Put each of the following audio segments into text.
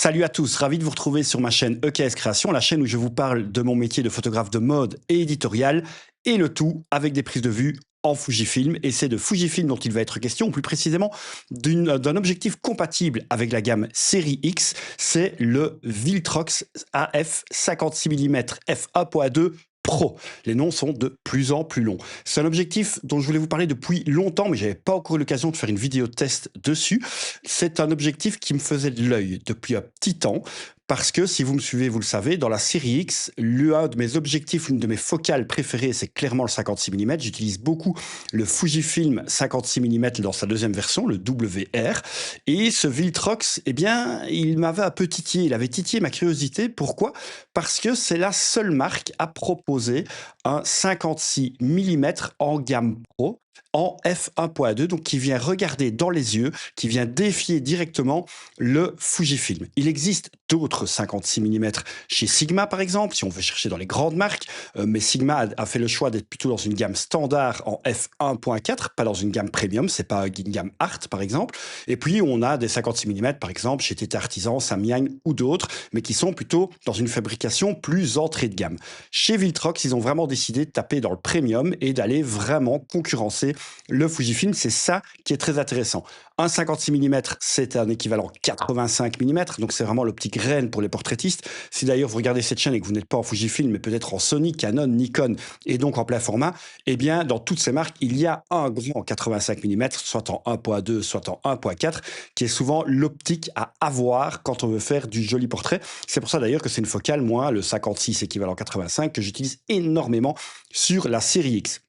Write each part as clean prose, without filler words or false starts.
Salut à tous, ravi de vous retrouver sur ma chaîne EKS Création, la chaîne où je vous parle de mon métier de photographe de mode et éditorial, et le tout avec des prises de vue en Fujifilm. Et c'est de Fujifilm dont il va être question, ou plus précisément d'un objectif compatible avec la gamme série X, c'est le Viltrox AF 56 mm f1.2 Pro. Les noms sont de plus en plus longs. C'est un objectif dont je voulais vous parler depuis longtemps, mais je n'avais pas encore eu l'occasion de faire une vidéo test dessus. C'est un objectif qui me faisait de l'œil depuis un petit temps, parce que si vous me suivez, vous le savez, dans la série X, l'un de mes objectifs, l'une de mes focales préférées, c'est clairement le 56 mm. J'utilise beaucoup le Fujifilm 56 mm dans sa deuxième version, le WR. Et ce Viltrox, eh bien, il m'avait un peu titillé. Il avait titillé ma curiosité. Pourquoi? Parce que c'est la seule marque à proposer un 56 mm en gamme Pro, en f1.2, donc qui vient regarder dans les yeux, qui vient défier directement le Fujifilm. Il existe d'autres 56 mm chez Sigma, par exemple, si on veut chercher dans les grandes marques, mais Sigma a fait le choix d'être plutôt dans une gamme standard en f1.4, pas dans une gamme premium, c'est pas une gamme art, par exemple. Et puis, on a des 56 mm, par exemple, chez TT Artisan, Samyang ou d'autres, mais qui sont plutôt dans une fabrication plus entrée de gamme. Chez Viltrox, ils ont vraiment décidé de taper dans le premium et d'aller vraiment concurrencer le Fujifilm. C'est ça qui est très intéressant. Un 56 mm, c'est un équivalent 85 mm, donc c'est vraiment l'optique reine pour les portraitistes. Si d'ailleurs vous regardez cette chaîne et que vous n'êtes pas en Fujifilm, mais peut-être en Sony, Canon, Nikon, et donc en plein format, eh bien, dans toutes ces marques, il y a un grand 85 mm, soit en 1.2, soit en 1.4, qui est souvent l'optique à avoir quand on veut faire du joli portrait. C'est pour ça d'ailleurs que c'est une focale, moi, le 56 équivalent 85, que j'utilise énormément sur la série X.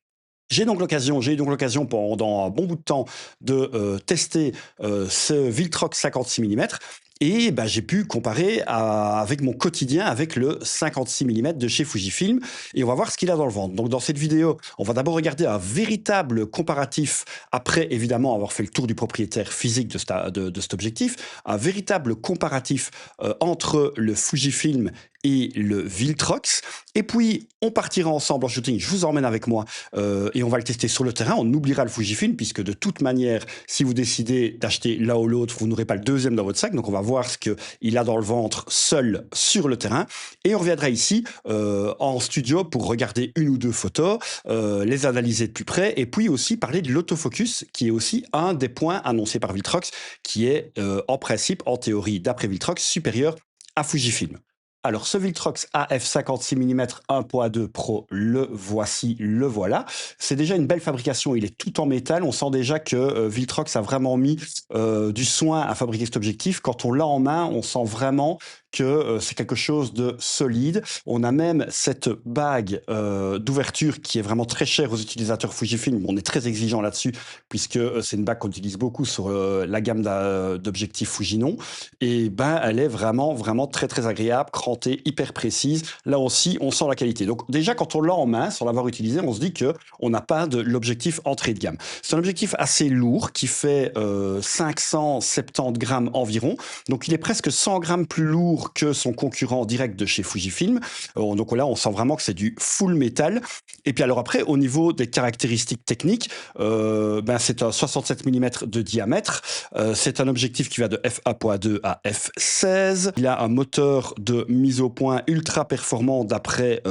J'ai eu donc l'occasion pendant un bon bout de temps de tester ce Viltrox 56 mm. Et bah, j'ai pu comparer avec mon quotidien avec le 56 mm de chez Fujifilm. Et on va voir ce qu'il a dans le ventre. Donc dans cette vidéo, on va d'abord regarder un véritable comparatif, après évidemment avoir fait le tour du propriétaire physique de cet objectif, un véritable comparatif entre le Fujifilm et le Viltrox. Et puis, on partira ensemble en shooting. Je vous emmène avec moi et on va le tester sur le terrain. On oubliera le Fujifilm puisque de toute manière, si vous décidez d'acheter l'un ou l'autre, vous n'aurez pas le deuxième dans votre sac. Donc, on va voir ce qu'il a dans le ventre seul sur le terrain. Et on reviendra ici en studio pour regarder une ou deux photos, les analyser de plus près et puis aussi parler de l'autofocus qui est aussi un des points annoncés par Viltrox qui est en principe, en théorie, d'après Viltrox, supérieur à Fujifilm. Alors, ce Viltrox AF 56 mm 1.2 Pro, le voici, le voilà. C'est déjà une belle fabrication, il est tout en métal. On sent déjà que Viltrox a vraiment mis du soin à fabriquer cet objectif. Quand on l'a en main, on sent vraiment que c'est quelque chose de solide. On a même cette bague d'ouverture qui est vraiment très chère aux utilisateurs Fujifilm. On est très exigeant là-dessus puisque c'est une bague qu'on utilise beaucoup sur la gamme d'objectifs Fujinon. Et ben, elle est vraiment, vraiment très, très agréable, crantée, hyper précise. Là aussi, on sent la qualité. Donc déjà, quand on l'a en main, sans l'avoir utilisé, on se dit que on n'a pas de l'objectif entrée de gamme. C'est un objectif assez lourd qui fait 570 grammes environ. Donc il est presque 100 grammes plus lourd que son concurrent direct de chez Fujifilm. Donc là, on sent vraiment que c'est du full métal. Et puis alors après, au niveau des caractéristiques techniques, ben c'est un 67 mm de diamètre. C'est un objectif qui va de f1.2 à f16. Il a un moteur de mise au point ultra performant d'après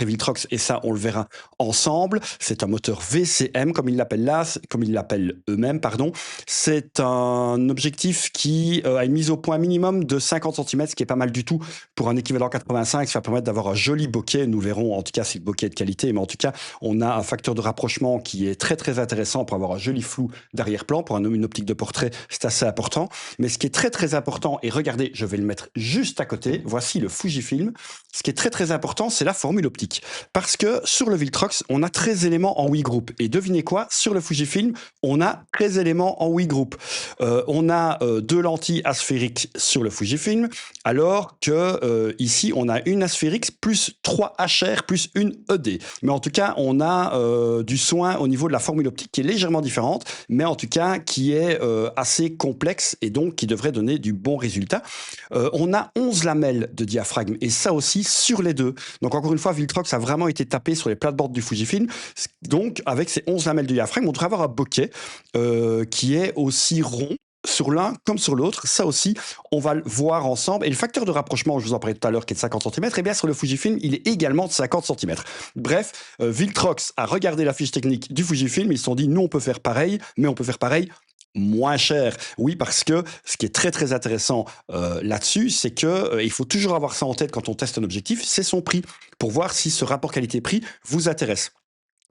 Viltrox, et ça, on le verra ensemble. C'est un moteur VCM, comme ils l'appellent là, comme ils l'appellent eux-mêmes, pardon. C'est un objectif qui a une mise au point minimum de 50 cm, ce qui est pas mal du tout pour un équivalent 85. Ça va permettre d'avoir un joli bokeh. Nous verrons en tout cas si le bokeh est de qualité, mais en tout cas, on a un facteur de rapprochement qui est très très intéressant pour avoir un joli flou d'arrière-plan. Pour une optique de portrait, c'est assez important. Mais ce qui est très très important, et regardez, je vais le mettre juste à côté, voici le Fujifilm. Ce qui est très très important, c'est la formule optique. Parce que sur le Viltrox, on a 13 éléments en 8 groupes. Et devinez quoi, sur le Fujifilm, on a 13 éléments en 8 groupes. On a 2 lentilles asphériques sur le Fujifilm, alors que ici, on a une asphérique plus 3 HR plus une ED. Mais en tout cas, on a du soin au niveau de la formule optique qui est légèrement différente, mais en tout cas qui est assez complexe et donc qui devrait donner du bon résultat. On a 11 lamelles de diaphragme et ça aussi sur les deux. Donc encore une fois, Viltrox a vraiment été tapé sur les plates-bandes du Fujifilm. Donc avec ces 11 lamelles de diaphragme, on devrait avoir un bokeh qui est aussi rond sur l'un comme sur l'autre. Ça aussi, on va le voir ensemble. Et le facteur de rapprochement, je vous en parlais tout à l'heure, qui est de 50 cm, eh bien sur le Fujifilm, il est également de 50 cm. Bref, Viltrox a regardé la fiche technique du Fujifilm, ils se sont dit, nous on peut faire pareil, mais on peut faire pareil moins cher. Oui, parce que ce qui est très très intéressant là-dessus, c'est que il faut toujours avoir ça en tête quand on teste un objectif, c'est son prix, pour voir si ce rapport qualité-prix vous intéresse.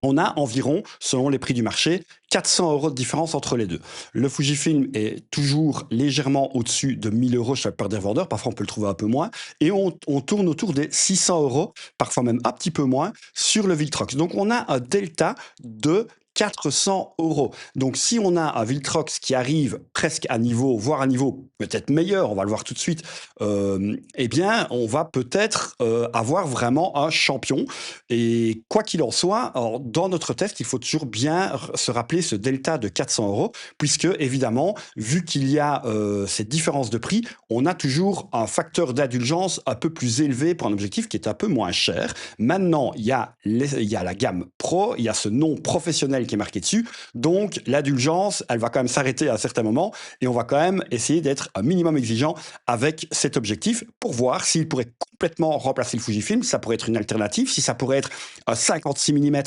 On a environ, selon les prix du marché, 400 € de différence entre les deux. Le Fujifilm est toujours légèrement au-dessus de 1000 € chez la plupart des vendeurs, parfois on peut le trouver un peu moins, et on tourne autour des 600 €, parfois même un petit peu moins, sur le Viltrox. Donc on a un delta de 400 €. Donc, si on a un Viltrox qui arrive presque à niveau, voire à niveau peut-être meilleur, on va le voir tout de suite, eh bien, on va peut-être avoir vraiment un champion. Et quoi qu'il en soit, alors, dans notre test, il faut toujours bien se rappeler ce delta de 400 €, puisque, évidemment, vu qu'il y a cette différence de prix, on a toujours un facteur d'indulgence un peu plus élevé pour un objectif qui est un peu moins cher. Maintenant, il y a la gamme Pro, il y a ce nom professionnel qui est marqué dessus. Donc, l'indulgence, elle va quand même s'arrêter à un certain moment et on va quand même essayer d'être un minimum exigeant avec cet objectif pour voir s'il pourrait complètement remplacer le Fujifilm. Ça pourrait être une alternative. Si ça pourrait être un 56 mm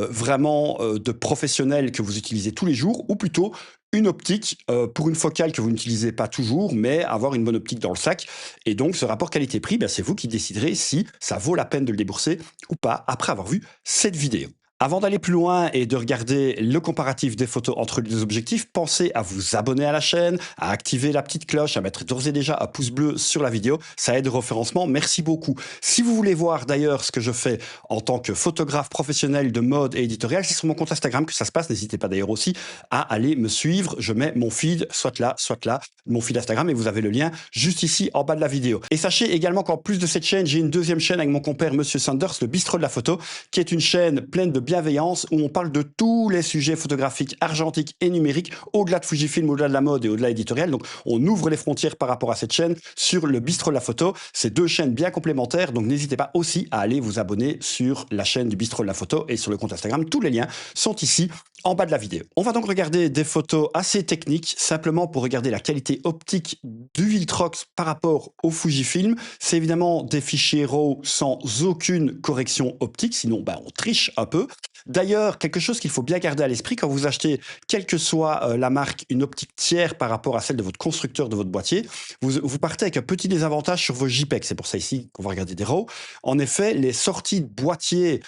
vraiment de professionnel que vous utilisez tous les jours, ou plutôt une optique pour une focale que vous n'utilisez pas toujours, mais avoir une bonne optique dans le sac. Et donc, ce rapport qualité-prix, c'est vous qui déciderez si ça vaut la peine de le débourser ou pas après avoir vu cette vidéo. Avant d'aller plus loin et de regarder le comparatif des photos entre les deux objectifs, pensez à vous abonner à la chaîne, à activer la petite cloche, à mettre d'ores et déjà un pouce bleu sur la vidéo. Ça aide au référencement. Merci beaucoup. Si vous voulez voir d'ailleurs ce que je fais en tant que photographe professionnel de mode et éditorial, c'est sur mon compte Instagram que ça se passe. N'hésitez pas d'ailleurs aussi à aller me suivre. Je mets mon feed, soit là, mon feed Instagram, et vous avez le lien juste ici en bas de la vidéo. Et sachez également qu'en plus de cette chaîne, j'ai une deuxième chaîne avec mon compère Monsieur Sanders, le Bistrot de la photo, qui est une chaîne pleine de bienveillance où on parle de tous les sujets photographiques, argentiques et numériques, au-delà de Fujifilm, au-delà de la mode et au-delà éditorial. Donc, on ouvre les frontières par rapport à cette chaîne sur le Bistrot de la photo. C'est deux chaînes bien complémentaires, donc n'hésitez pas aussi à aller vous abonner sur la chaîne du Bistrot de la photo et sur le compte Instagram. Tous les liens sont ici en bas de la vidéo. On va donc regarder des photos assez techniques, simplement pour regarder la qualité optique du Viltrox par rapport au Fujifilm. C'est évidemment des fichiers RAW sans aucune correction optique, sinon on triche un peu. D'ailleurs, quelque chose qu'il faut bien garder à l'esprit quand vous achetez, quelle que soit la marque, une optique tiers par rapport à celle de votre constructeur de votre boîtier, vous partez avec un petit désavantage sur vos JPEG. C'est pour ça ici qu'on va regarder des RAW. En effet, les sorties de boîtier,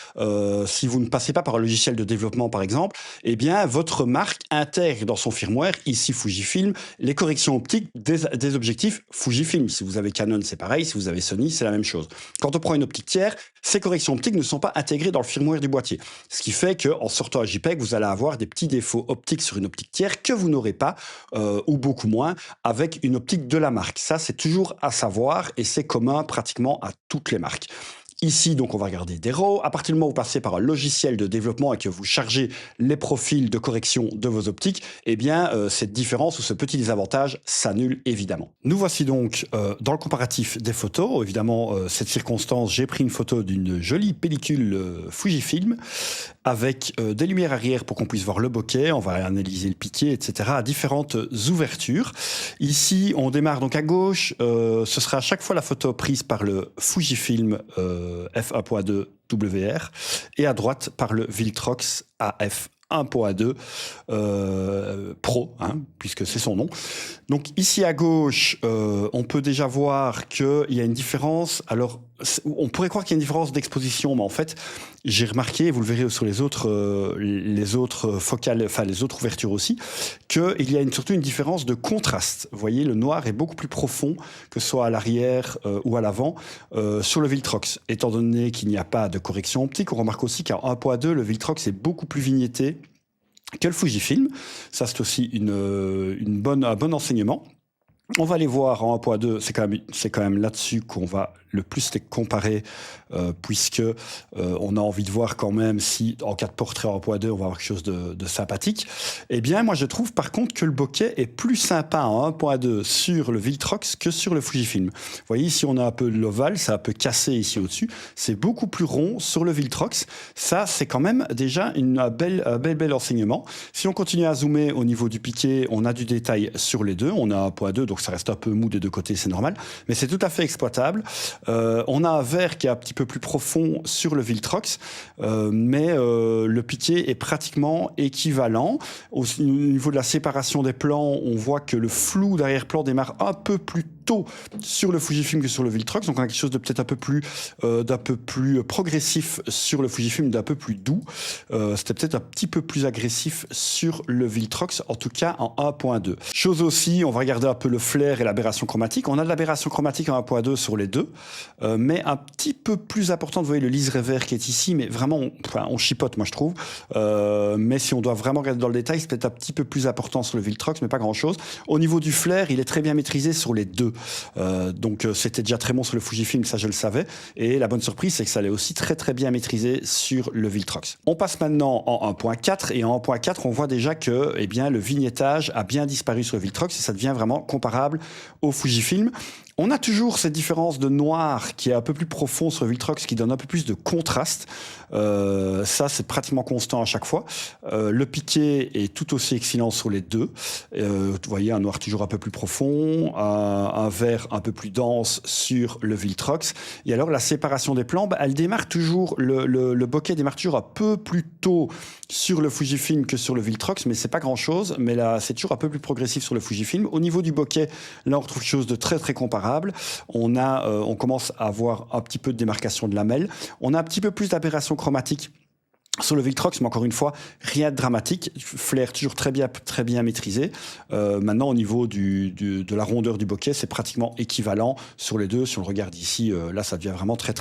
si vous ne passez pas par un logiciel de développement par exemple, eh bien, votre marque intègre dans son firmware, ici Fujifilm, les corrections optiques des objectifs Fujifilm. Si vous avez Canon, c'est pareil. Si vous avez Sony, c'est la même chose. Quand on prend une optique tiers, ces corrections optiques ne sont pas intégrées dans le firmware du boîtier. Ce qui fait qu'en sortant un JPEG, vous allez avoir des petits défauts optiques sur une optique tiers que vous n'aurez pas, ou beaucoup moins, avec une optique de la marque. Ça, c'est toujours à savoir et c'est commun pratiquement à toutes les marques. Ici, donc, on va regarder des RAW. À partir du moment où vous passez par un logiciel de développement et que vous chargez les profils de correction de vos optiques, eh bien, cette différence ou ce petit désavantage s'annule évidemment. Nous voici donc dans le comparatif des photos. Évidemment, cette circonstance, j'ai pris une photo d'une jolie pellicule Fujifilm avec des lumières arrière pour qu'on puisse voir le bokeh. On va analyser le piqué, etc. à différentes ouvertures. Ici, on démarre donc à gauche. Ce sera à chaque fois la photo prise par le Fujifilm f1.2 WR et à droite par le Viltrox AF 1.2 Pro, puisque c'est son nom. Donc ici à gauche, on peut déjà voir qu'il y a une différence. Alors, on pourrait croire qu'il y a une différence d'exposition, mais en fait, j'ai remarqué, vous le verrez sur les autres focales, enfin les autres ouvertures aussi, qu'il y a surtout une différence de contraste. Vous voyez, le noir est beaucoup plus profond, que ce soit à l'arrière ou à l'avant, sur le Viltrox. Étant donné qu'il n'y a pas de correction optique, on remarque aussi qu'à 1.2, le Viltrox est beaucoup plus vignetté que le Fujifilm. Ça, c'est aussi un bon enseignement. On va les voir en 1.2, c'est quand même là-dessus qu'on va le plus les comparer, puisque on a envie de voir quand même si, en cas de portrait en 1.2, on va avoir quelque chose de sympathique. Eh bien, moi, je trouve par contre que le bokeh est plus sympa en 1.2 sur le Viltrox que sur le Fujifilm. Vous voyez, ici, on a un peu de l'ovale, c'est un peu cassé ici au-dessus. C'est beaucoup plus rond sur le Viltrox. Ça, c'est quand même déjà un bel enseignement. Si on continue à zoomer au niveau du piqué, on a du détail sur les deux. On a 1.2, donc ça reste un peu mou des deux côtés, c'est normal. Mais c'est tout à fait exploitable. On a un verre qui est un petit peu plus profond sur le Viltrox, mais le piqué est pratiquement équivalent. Au niveau de la séparation des plans, on voit que le flou d'arrière-plan démarre un peu plus tôt sur le Fujifilm que sur le Viltrox, donc on a quelque chose de peut-être d'un peu plus progressif sur le Fujifilm, d'un peu plus doux. C'était peut-être un petit peu plus agressif sur le Viltrox, en tout cas en 1.2. Chose aussi, on va regarder un peu le flair et l'aberration chromatique. On a de l'aberration chromatique en 1.2 sur les deux, mais un petit peu plus important. Vous voyez le liseré vert qui est ici, mais vraiment, on chipote, moi je trouve. Mais si on doit vraiment regarder dans le détail, c'est peut-être un petit peu plus important sur le Viltrox, mais pas grand-chose. Au niveau du flair, il est très bien maîtrisé sur les deux. Donc c'était déjà très bon sur le Fujifilm, ça je le savais. Et la bonne surprise, c'est que ça l'est aussi très très bien maîtrisé sur le Viltrox. On passe maintenant en 1.4, et en 1.4, on voit déjà que eh bien, le vignettage a bien disparu sur le Viltrox et ça devient vraiment comparable au Fujifilm. On a toujours cette différence de noir qui est un peu plus profond sur le Viltrox, qui donne un peu plus de contraste. Ça, c'est pratiquement constant à chaque fois. Le piqué est tout aussi excellent sur les deux. Vous voyez, un noir toujours un peu plus profond, un vert un peu plus dense sur le Viltrox. Et alors, la séparation des plans, elle démarre toujours, le bokeh démarre toujours un peu plus tôt sur le Fujifilm que sur le Viltrox, mais c'est pas grand-chose. Mais là, c'est toujours un peu plus progressif sur le Fujifilm. Au niveau du bokeh, là, on retrouve quelque chose de très, très comparable. On commence à avoir un petit peu de démarcation de lamelles. On a un petit peu plus d'aberration chromatique sur le Viltrox, mais encore une fois, rien de dramatique. Flair toujours très bien maîtrisé. Maintenant, au niveau de la rondeur du bokeh, c'est pratiquement équivalent sur les deux. Si on le regarde ici, là, ça devient vraiment très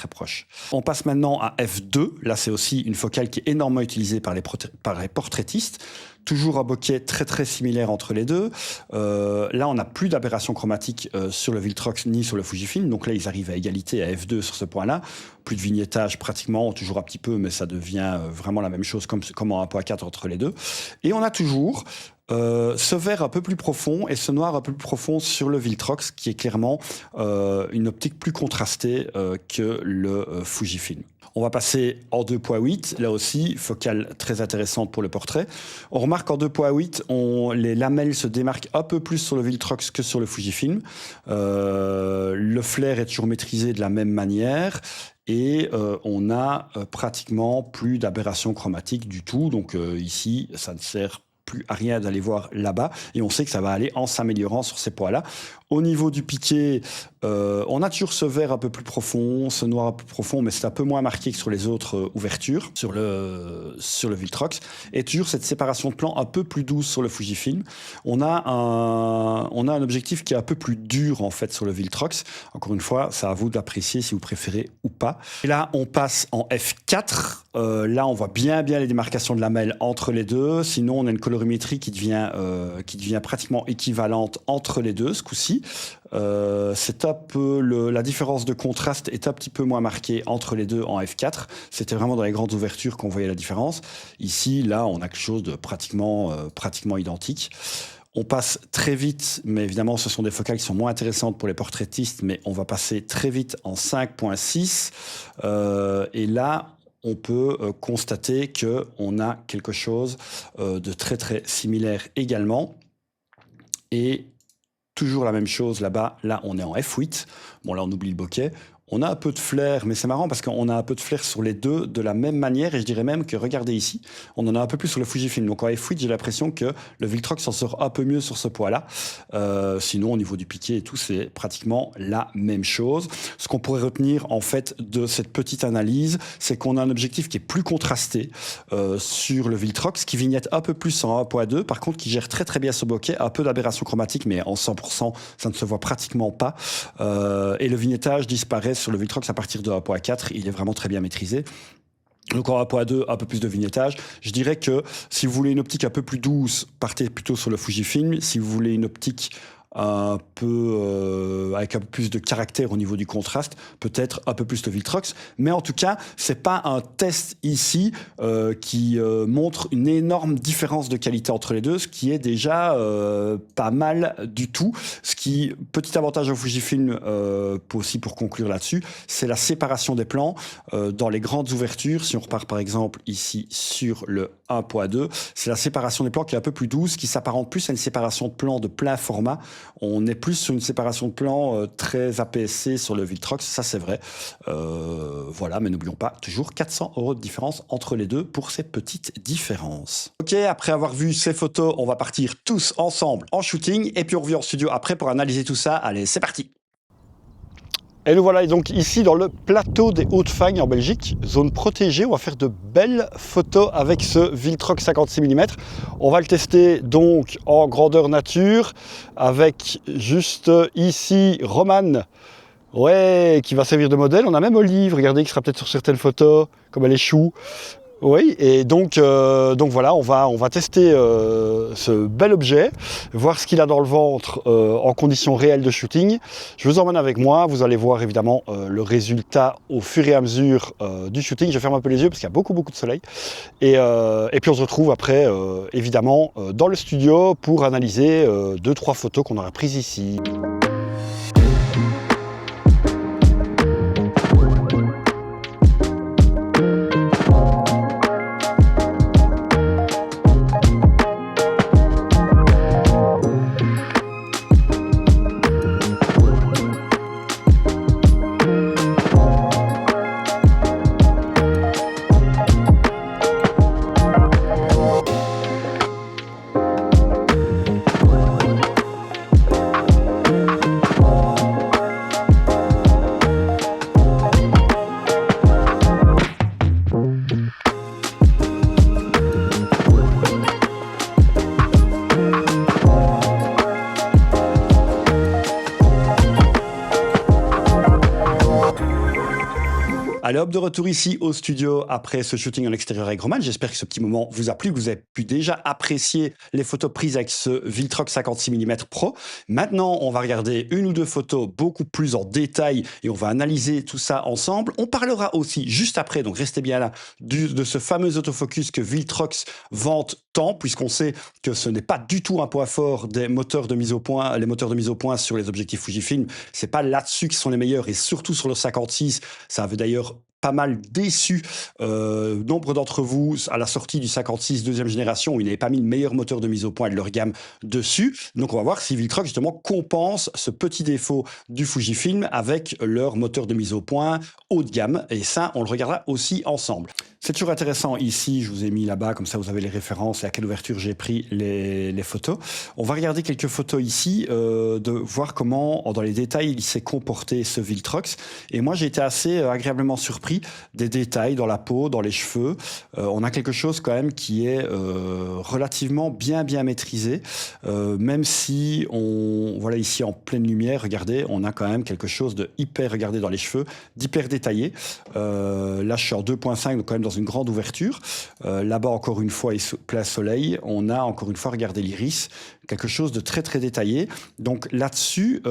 proche. On passe maintenant à f2. Là, c'est aussi une focale qui est énormément utilisée par les portraitistes. Toujours un bokeh très similaire entre les deux. Là, on n'a plus d'aberration chromatique sur le Viltrox ni sur le Fujifilm. Donc là, ils arrivent à égalité à f2 sur ce point-là. Plus de vignettage pratiquement, toujours un petit peu, mais ça devient vraiment la même chose comme en 1.4 entre les deux. Et on a toujours ce vert un peu plus profond et ce noir un peu plus profond sur le Viltrox, qui est clairement une optique plus contrastée que le Fujifilm. On va passer en 2.8, là aussi, focale très intéressante pour le portrait. On remarque qu'en 2.8, les lamelles se démarquent un peu plus sur le Viltrox que sur le Fujifilm. Le flair est toujours maîtrisé de la même manière. Et on a pratiquement plus d'aberration chromatique du tout. Donc ici, ça ne sert plus à rien d'aller voir là-bas. Et on sait que ça va aller en s'améliorant sur ces points-là. Au niveau du piqué, on a toujours ce vert un peu plus profond, ce noir un peu plus profond, mais c'est un peu moins marqué que sur les autres ouvertures, sur le Viltrox. Et toujours cette séparation de plans un peu plus douce sur le Fujifilm. On a un objectif qui est un peu plus dur, en fait, sur le Viltrox. Encore une fois, c'est à vous d'apprécier si vous préférez ou pas. Et là, on passe en f4. Là, on voit bien les démarcations de lamelles entre les deux. Sinon, on a une colorimétrie qui devient pratiquement équivalente entre les deux, ce coup-ci. C'est un peu la différence de contraste est un petit peu moins marquée entre les deux en f4. C'était vraiment dans les grandes ouvertures qu'on voyait la différence. Ici, là, on a quelque chose de pratiquement identique. On passe très vite, mais évidemment, ce sont des focales qui sont moins intéressantes pour les portraitistes, mais on va passer très vite en 5.6. Et là, on peut constater qu'on a quelque chose de très similaire également. Et toujours la même chose là-bas. Là, on est en f8. Bon, là, on oublie le bokeh. On a un peu de flair, mais c'est marrant parce qu'on a un peu de flair sur les deux de la même manière. Et je dirais même que, regardez ici, on en a un peu plus sur le Fujifilm. Donc en f8, j'ai l'impression que le Viltrox s'en sort un peu mieux sur ce point-là. Sinon, au niveau du piqué et tout, c'est pratiquement la même chose. Ce qu'on pourrait retenir, en fait, de cette petite analyse, c'est qu'on a un objectif qui est plus contrasté sur le Viltrox, qui vignette un peu plus en 1.2, par contre, qui gère très bien ce bokeh, un peu d'aberration chromatique, mais en 100%, ça ne se voit pratiquement pas. Et le vignettage disparaît sur le Viltrox à partir de 1.4, il est vraiment très bien maîtrisé. Donc en 1.2, un peu plus de vignettage. Je dirais que si vous voulez une optique un peu plus douce, partez plutôt sur le Fujifilm. Si vous voulez une optique avec un peu plus de caractère au niveau du contraste, peut-être un peu plus de Viltrox. Mais en tout cas, c'est pas un test ici qui montre une énorme différence de qualité entre les deux, ce qui est déjà pas mal du tout. Petit avantage au Fujifilm, aussi pour conclure là-dessus, c'est la séparation des plans dans les grandes ouvertures. Si on repart par exemple ici sur le 1.2, c'est la séparation des plans qui est un peu plus douce, qui s'apparente plus à une séparation de plans de plein format. On est plus sur une séparation de plans très APS-C sur le Viltrox, ça c'est vrai. Voilà, mais n'oublions pas, toujours 400 € de différence entre les deux pour ces petites différences. Ok, après avoir vu ces photos, on va partir tous ensemble en shooting et puis on revient en studio après pour analyser tout ça. Allez, c'est parti! Et nous voilà donc ici dans le plateau des Hautes-Fagnes en Belgique, zone protégée. On va faire de belles photos avec ce Viltrox 56 mm. On va le tester donc en grandeur nature avec juste ici Romane, ouais, qui va servir de modèle. On a même Olive, regardez, qui sera peut-être sur certaines photos, comme elle est chou. Oui, et donc voilà, on va tester ce bel objet, voir ce qu'il a dans le ventre en conditions réelles de shooting. Je vous emmène avec moi, vous allez voir évidemment le résultat au fur et à mesure du shooting. Je ferme un peu les yeux parce qu'il y a beaucoup de soleil. Et puis on se retrouve après, évidemment, dans le studio pour analyser 2-3 photos qu'on aura prises ici. Allez hop, de retour ici au studio après ce shooting en extérieur avec Roman. J'espère que ce petit moment vous a plu, que vous avez pu déjà apprécier les photos prises avec ce Viltrox 56 mm Pro. Maintenant, on va regarder une ou deux photos beaucoup plus en détail et on va analyser tout ça ensemble. On parlera aussi juste après, donc restez bien là, de ce fameux autofocus que Viltrox vante tant, puisqu'on sait que ce n'est pas du tout un point fort des moteurs de mise au point, les moteurs de mise au point sur les objectifs Fujifilm. C'est pas là-dessus qui sont les meilleurs et surtout sur le 56. Ça avait d'ailleurs pas mal déçu nombre d'entre vous à la sortie du 56 deuxième génération où ils n'avaient pas mis le meilleur moteur de mise au point de leur gamme dessus. Donc on va voir si Viltrox justement compense ce petit défaut du Fujifilm avec leur moteur de mise au point haut de gamme, et ça on le regardera aussi ensemble. C'est toujours intéressant ici, je vous ai mis là-bas, comme ça vous avez les références et à quelle ouverture j'ai pris les photos. On va regarder quelques photos ici, de voir comment, dans les détails, il s'est comporté ce Viltrox. Et moi j'ai été assez agréablement surpris des détails dans la peau, dans les cheveux. On a quelque chose quand même qui est relativement bien maîtrisé, même si voilà ici en pleine lumière, regardez, on a quand même quelque chose de hyper, regardez dans les cheveux, d'hyper détaillé. Là je suis en 2.5, donc quand même dans une grande ouverture. Là-bas encore une fois, plein soleil, on a encore une fois, regardez l'iris, quelque chose de très détaillé. Donc là-dessus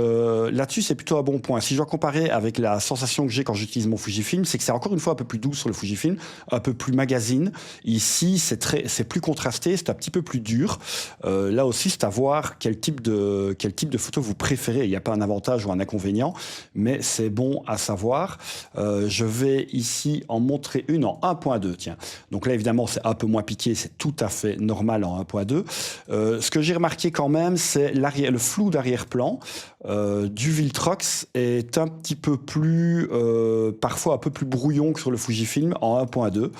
c'est plutôt un bon point. Si je dois comparer avec la sensation que j'ai quand j'utilise mon Fujifilm, c'est que c'est encore une fois un peu plus doux sur le Fujifilm, un peu plus magazine. Ici, c'est plus contrasté, c'est un petit peu plus dur. Là aussi, c'est à voir quel type de photo vous préférez. Il n'y a pas un avantage ou un inconvénient, mais c'est bon à savoir. Je vais ici en montrer une en 1.2, tiens. Donc là, évidemment, c'est un peu moins piqué, c'est tout à fait normal en 1.2. Ce que j'ai remarqué quand même, c'est le flou d'arrière-plan du Viltrox est un petit peu plus, parfois un peu plus brouillon que sur le Fujifilm en 1.2.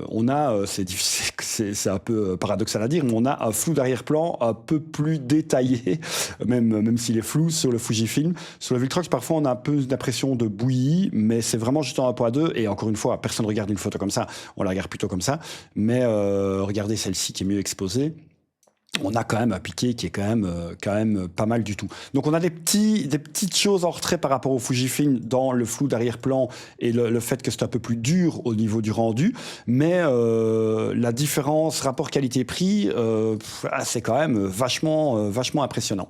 On a, c'est un peu paradoxal à dire, mais on a un flou d'arrière-plan un peu plus détaillé, même s'il est flou sur le Fujifilm. Sur le Viltrox, parfois, on a un peu l'impression de bouillie, mais c'est vraiment juste en 1.2. Et encore une fois, personne ne regarde une photo comme ça, on la regarde plutôt comme ça. Mais regardez celle-ci qui est mieux exposée. on a quand même un piqué qui est quand même pas mal du tout. Donc on a des petites choses en retrait par rapport au Fujifilm dans le flou d'arrière-plan et le fait que c'est un peu plus dur au niveau du rendu, mais la différence rapport qualité-prix, c'est quand même vachement impressionnant.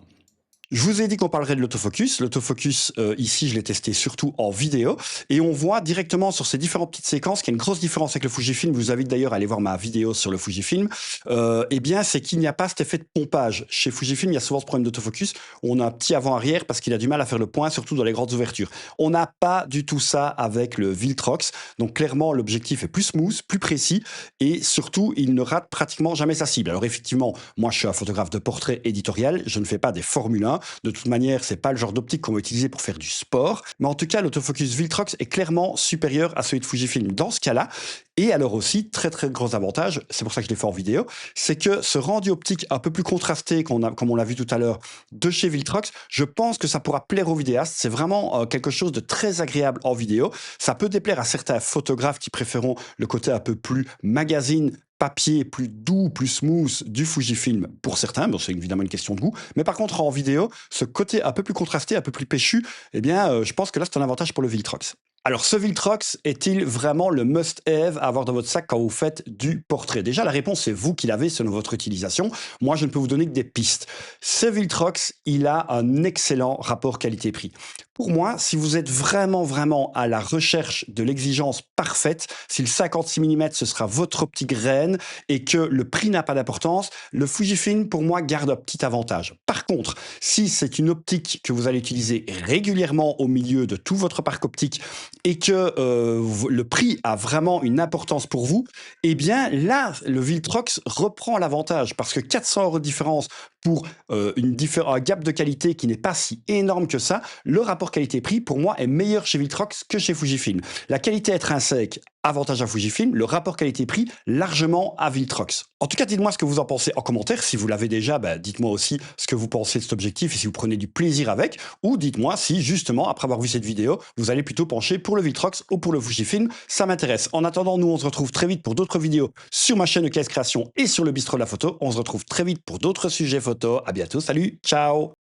Je vous ai dit qu'on parlerait de l'autofocus. L'autofocus, ici, je l'ai testé surtout en vidéo. Et on voit directement sur ces différentes petites séquences qu'il y a une grosse différence avec le Fujifilm. Je vous invite d'ailleurs à aller voir ma vidéo sur le Fujifilm. Eh bien, c'est qu'il n'y a pas cet effet de pompage. Chez Fujifilm, il y a souvent ce problème d'autofocus. On a un petit avant-arrière parce qu'il a du mal à faire le point, surtout dans les grandes ouvertures. On n'a pas du tout ça avec le Viltrox. Donc, clairement, l'objectif est plus smooth, plus précis. Et surtout, il ne rate pratiquement jamais sa cible. Alors, effectivement, moi, je suis un photographe de portrait éditorial. Je ne fais pas des Formule 1. De toute manière, c'est pas le genre d'optique qu'on va utiliser pour faire du sport. Mais en tout cas, l'autofocus Viltrox est clairement supérieur à celui de Fujifilm dans ce cas-là. Et alors aussi, très très gros avantage, c'est pour ça que je l'ai fait en vidéo, c'est que ce rendu optique un peu plus contrasté, comme on l'a vu tout à l'heure, de chez Viltrox, je pense que ça pourra plaire aux vidéastes. C'est vraiment quelque chose de très agréable en vidéo. Ça peut déplaire à certains photographes qui préféreront le côté un peu plus magazine, papier plus doux, plus smooth du Fujifilm pour certains, bon, c'est évidemment une question de goût, mais par contre en vidéo, ce côté un peu plus contrasté, un peu plus péchu, eh bien je pense que là c'est un avantage pour le Viltrox. Alors, ce Viltrox est-il vraiment le must-have à avoir dans votre sac quand vous faites du portrait? Déjà, la réponse, c'est vous qui l'avez selon votre utilisation. Moi, je ne peux vous donner que des pistes. Ce Viltrox, il a un excellent rapport qualité-prix. Pour moi, si vous êtes vraiment à la recherche de l'exigence parfaite, si le 56 mm ce sera votre optique reine et que le prix n'a pas d'importance, le Fujifilm pour moi garde un petit avantage. Par contre, si c'est une optique que vous allez utiliser régulièrement au milieu de tout votre parc optique et que le prix a vraiment une importance pour vous, eh bien là, le Viltrox reprend l'avantage parce que 400 € de différence pour un gap de qualité qui n'est pas si énorme que ça, le rapport qualité-prix, pour moi, est meilleur chez Viltrox que chez Fujifilm. La qualité intrinsèque, avantage à Fujifilm, le rapport qualité-prix, largement à Viltrox. En tout cas, dites-moi ce que vous en pensez en commentaire. Si vous l'avez déjà, dites-moi aussi ce que vous pensez de cet objectif et si vous prenez du plaisir avec. Ou dites-moi si, justement, après avoir vu cette vidéo, vous allez plutôt pencher pour le Viltrox ou pour le Fujifilm. Ça m'intéresse. En attendant, nous, on se retrouve très vite pour d'autres vidéos sur ma chaîne EKS Création et sur le Bistrot de la Photo. On se retrouve très vite pour d'autres sujets photo. À bientôt. Salut. Ciao.